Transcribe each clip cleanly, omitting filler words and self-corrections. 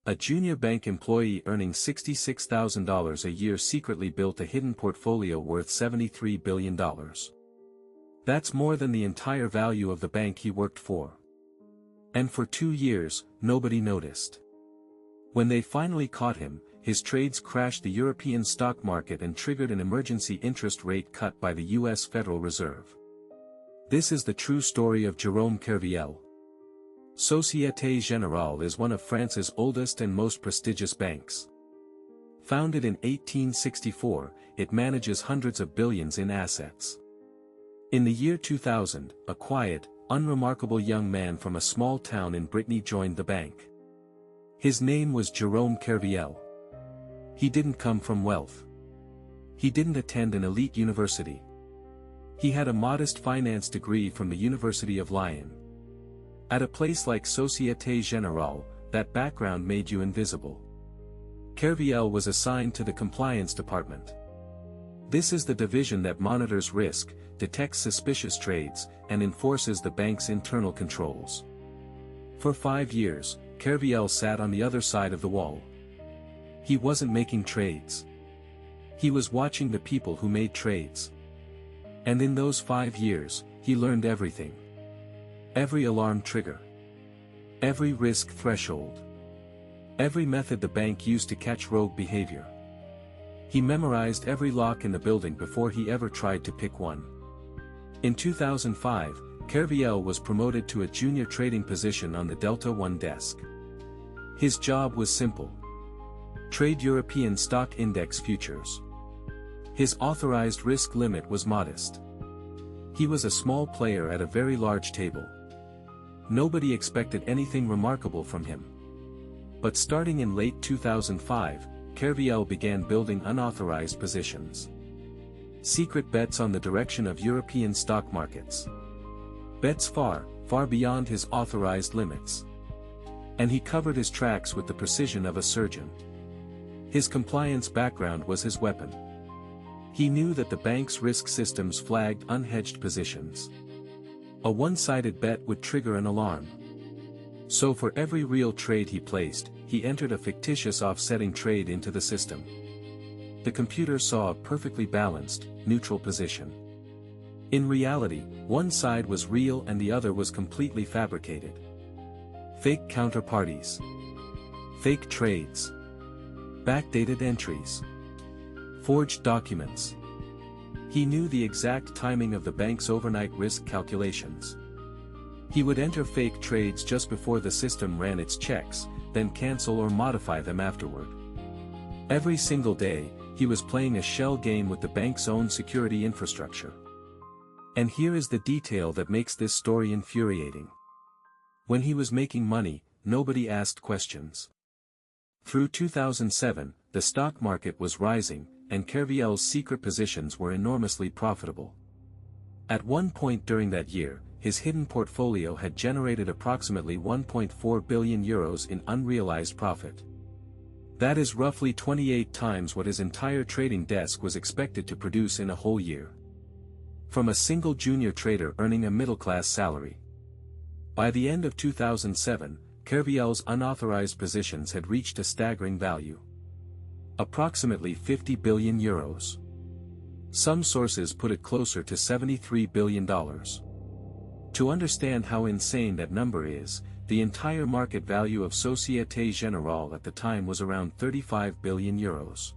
A junior bank employee earning $66,000 a year secretly built a hidden portfolio worth $73 billion. That's more than the entire value of the bank he worked for. And for 2 years, nobody noticed. When they finally caught him, his trades crashed the European stock market and triggered an emergency interest rate cut by the US Federal Reserve. This is the true story of Jérôme Kerviel. Société Générale is one of France's oldest and most prestigious banks. Founded in 1864, it manages hundreds of billions in assets. In the year 2000, a quiet, unremarkable young man from a small town in Brittany joined the bank. His name was Jérôme Kerviel. He didn't come from wealth. He didn't attend an elite university. He had a modest finance degree from the University of Lyon. At a place like Société Générale, that background made you invisible. Kerviel was assigned to the compliance department. This is the division that monitors risk, detects suspicious trades, and enforces the bank's internal controls. For 5 years, Kerviel sat on the other side of the wall. He wasn't making trades. He was watching the people who made trades. And in those 5 years, he learned everything. Every alarm trigger. Every risk threshold. Every method the bank used to catch rogue behavior. He memorized every lock in the building before he ever tried to pick one. In 2005, Kerviel was promoted to a junior trading position on the Delta One desk. His job was simple. Trade European stock index futures. His authorized risk limit was modest. He was a small player at a very large table. Nobody expected anything remarkable from him. But starting in late 2005, Kerviel began building unauthorized positions. Secret bets on the direction of European stock markets. Bets far, far beyond his authorized limits. And he covered his tracks with the precision of a surgeon. His compliance background was his weapon. He knew that the bank's risk systems flagged unhedged positions. A one-sided bet would trigger an alarm. So for every real trade he placed, he entered a fictitious offsetting trade into the system. The computer saw a perfectly balanced, neutral position. In reality, one side was real and the other was completely fabricated. Fake counterparties. Fake trades. Backdated entries. Forged documents. He knew the exact timing of the bank's overnight risk calculations. He would enter fake trades just before the system ran its checks, then cancel or modify them afterward. Every single day, he was playing a shell game with the bank's own security infrastructure. And here is the detail that makes this story infuriating. When he was making money, nobody asked questions. Through 2007, the stock market was rising, and Kerviel's secret positions were enormously profitable. At one point during that year, his hidden portfolio had generated approximately 1.4 billion euros in unrealized profit. That is roughly 28 times what his entire trading desk was expected to produce in a whole year. From a single junior trader earning a middle-class salary. By the end of 2007, Kerviel's unauthorized positions had reached a staggering value. Approximately 50 billion euros. Some sources put it closer to $73 billion. To understand how insane that number is, the entire market value of Société Générale at the time was around 35 billion euros.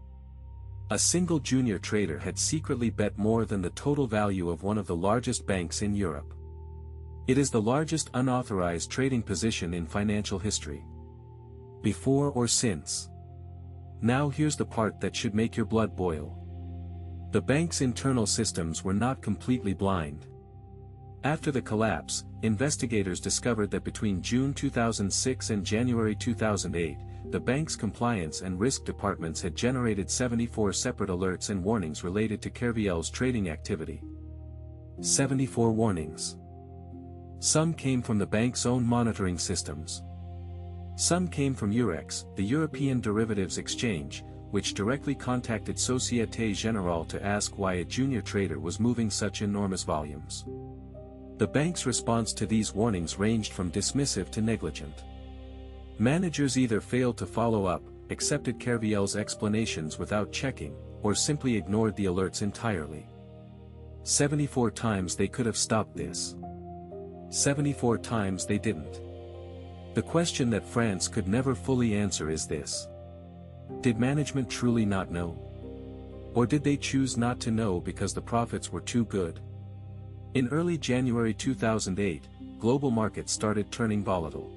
A single junior trader had secretly bet more than the total value of one of the largest banks in Europe. It is the largest unauthorized trading position in financial history. Before or since. Now here's the part that should make your blood boil. The bank's internal systems were not completely blind. After the collapse, investigators discovered that between June 2006 and January 2008, the bank's compliance and risk departments had generated 74 separate alerts and warnings related to Kerviel's trading activity. 74 warnings. Some came from the bank's own monitoring systems. Some came from Eurex, the European Derivatives Exchange, which directly contacted Société Générale to ask why a junior trader was moving such enormous volumes. The bank's response to these warnings ranged from dismissive to negligent. Managers either failed to follow up, accepted Kerviel's explanations without checking, or simply ignored the alerts entirely. 74 times they could have stopped this. 74 times they didn't. The question that France could never fully answer is this: did management truly not know? Or did they choose not to know because the profits were too good? In early January 2008, global markets started turning volatile.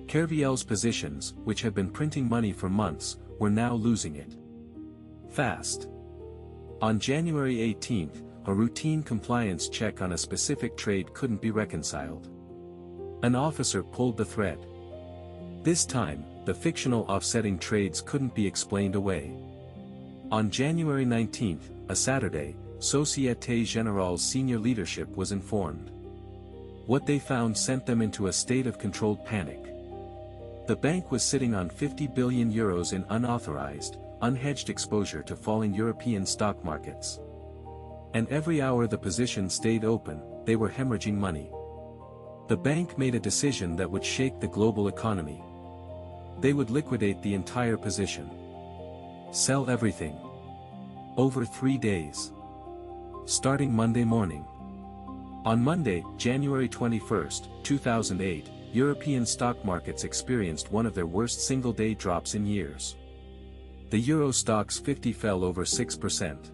Kerviel's positions, which had been printing money for months, were now losing it fast. On January 18th, a routine compliance check on a specific trade couldn't be reconciled. An officer pulled the thread. This time, the fictional offsetting trades couldn't be explained away. On January 19th, a Saturday, Société Générale's senior leadership was informed. What they found sent them into a state of controlled panic. The bank was sitting on €50 billion in unauthorized, unhedged exposure to falling European stock markets. And every hour the position stayed open, they were hemorrhaging money. The bank made a decision that would shake the global economy. They would liquidate the entire position. Sell everything. Over 3 days. Starting Monday morning. On Monday, January 21, 2008, European stock markets experienced one of their worst single-day drops in years. The Euro Stoxx 50 fell over 6%.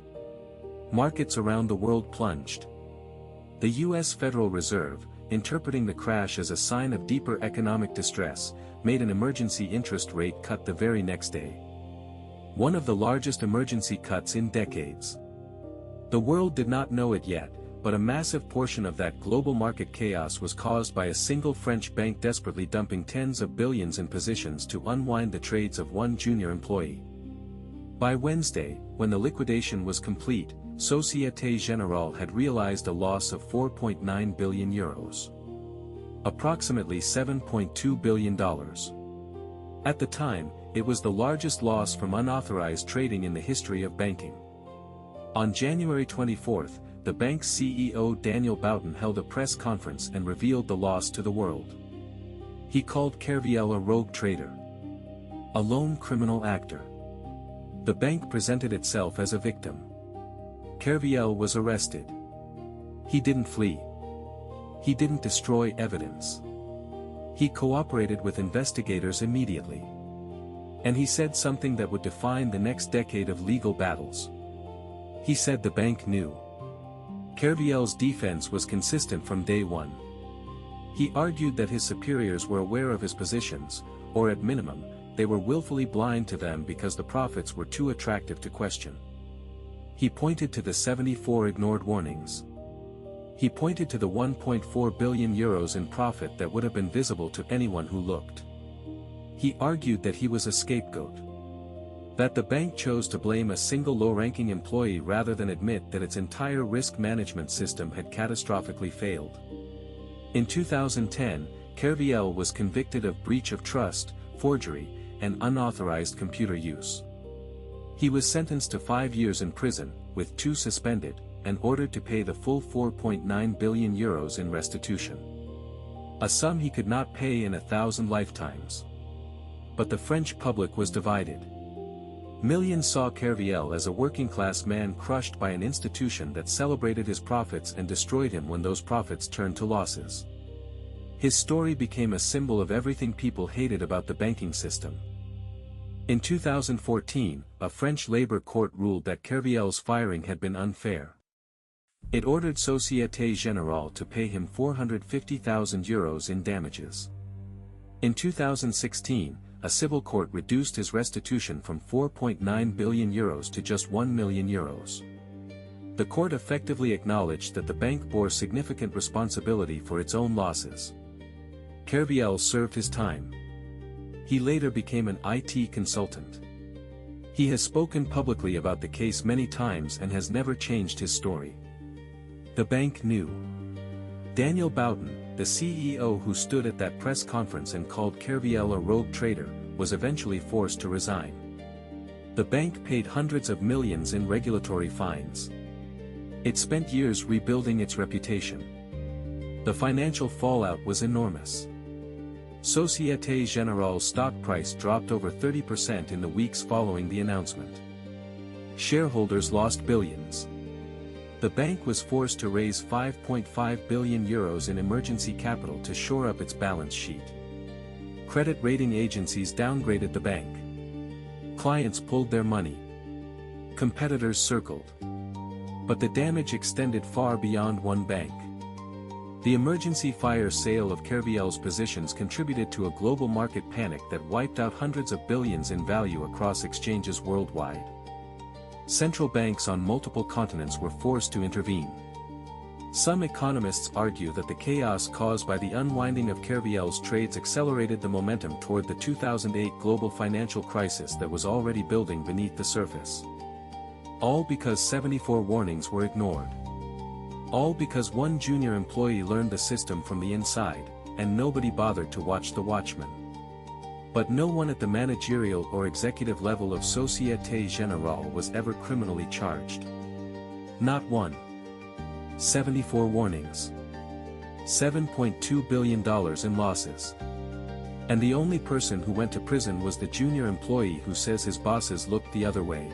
Markets around the world plunged. The U.S. Federal Reserve, interpreting the crash as a sign of deeper economic distress, made an emergency interest rate cut the very next day. One of the largest emergency cuts in decades. The world did not know it yet, but a massive portion of that global market chaos was caused by a single French bank desperately dumping tens of billions in positions to unwind the trades of one junior employee. By Wednesday, when the liquidation was complete, Société Générale had realized a loss of €4.9 billion. Approximately $7.2 billion. At the time, it was the largest loss from unauthorized trading in the history of banking. On January 24, the bank's CEO Daniel Bouton held a press conference and revealed the loss to the world. He called Kerviel a rogue trader. A lone criminal actor. The bank presented itself as a victim. Kerviel was arrested. He didn't flee. He didn't destroy evidence. He cooperated with investigators immediately. And he said something that would define the next decade of legal battles. He said the bank knew. Kerviel's defense was consistent from day one. He argued that his superiors were aware of his positions, or at minimum, they were willfully blind to them because the profits were too attractive to question. He pointed to the 74 ignored warnings. He pointed to the €1.4 billion in profit that would have been visible to anyone who looked. He argued that he was a scapegoat. That the bank chose to blame a single low-ranking employee rather than admit that its entire risk management system had catastrophically failed. In 2010, Kerviel was convicted of breach of trust, forgery, and unauthorized computer use. He was sentenced to 5 years in prison, with 2 suspended, and ordered to pay the full €4.9 billion in restitution. A sum he could not pay in 1,000 lifetimes. But the French public was divided. Millions saw Kerviel as a working-class man crushed by an institution that celebrated his profits and destroyed him when those profits turned to losses. His story became a symbol of everything people hated about the banking system. In 2014, a French labor court ruled that Kerviel's firing had been unfair. It ordered Société Générale to pay him €450,000 in damages. In 2016, a civil court reduced his restitution from €4.9 billion to just €1 million. The court effectively acknowledged that the bank bore significant responsibility for its own losses. Kerviel served his time. He later became an IT consultant. He has spoken publicly about the case many times and has never changed his story. The bank knew. Daniel Bouton, the CEO who stood at that press conference and called Kerviel a rogue trader, was eventually forced to resign. The bank paid hundreds of millions in regulatory fines. It spent years rebuilding its reputation. The financial fallout was enormous. Société Générale's stock price dropped over 30% in the weeks following the announcement. Shareholders lost billions. The bank was forced to raise €5.5 billion in emergency capital to shore up its balance sheet. Credit rating agencies downgraded the bank. Clients pulled their money. Competitors circled. But the damage extended far beyond one bank. The emergency fire sale of Kerviel's positions contributed to a global market panic that wiped out hundreds of billions in value across exchanges worldwide. Central banks on multiple continents were forced to intervene. Some economists argue that the chaos caused by the unwinding of Kerviel's trades accelerated the momentum toward the 2008 global financial crisis that was already building beneath the surface. All because 74 warnings were ignored. All because one junior employee learned the system from the inside, and nobody bothered to watch the watchman. But no one at the managerial or executive level of Société Générale was ever criminally charged. Not one. 74 warnings. $7.2 billion in losses. And the only person who went to prison was the junior employee who says his bosses looked the other way.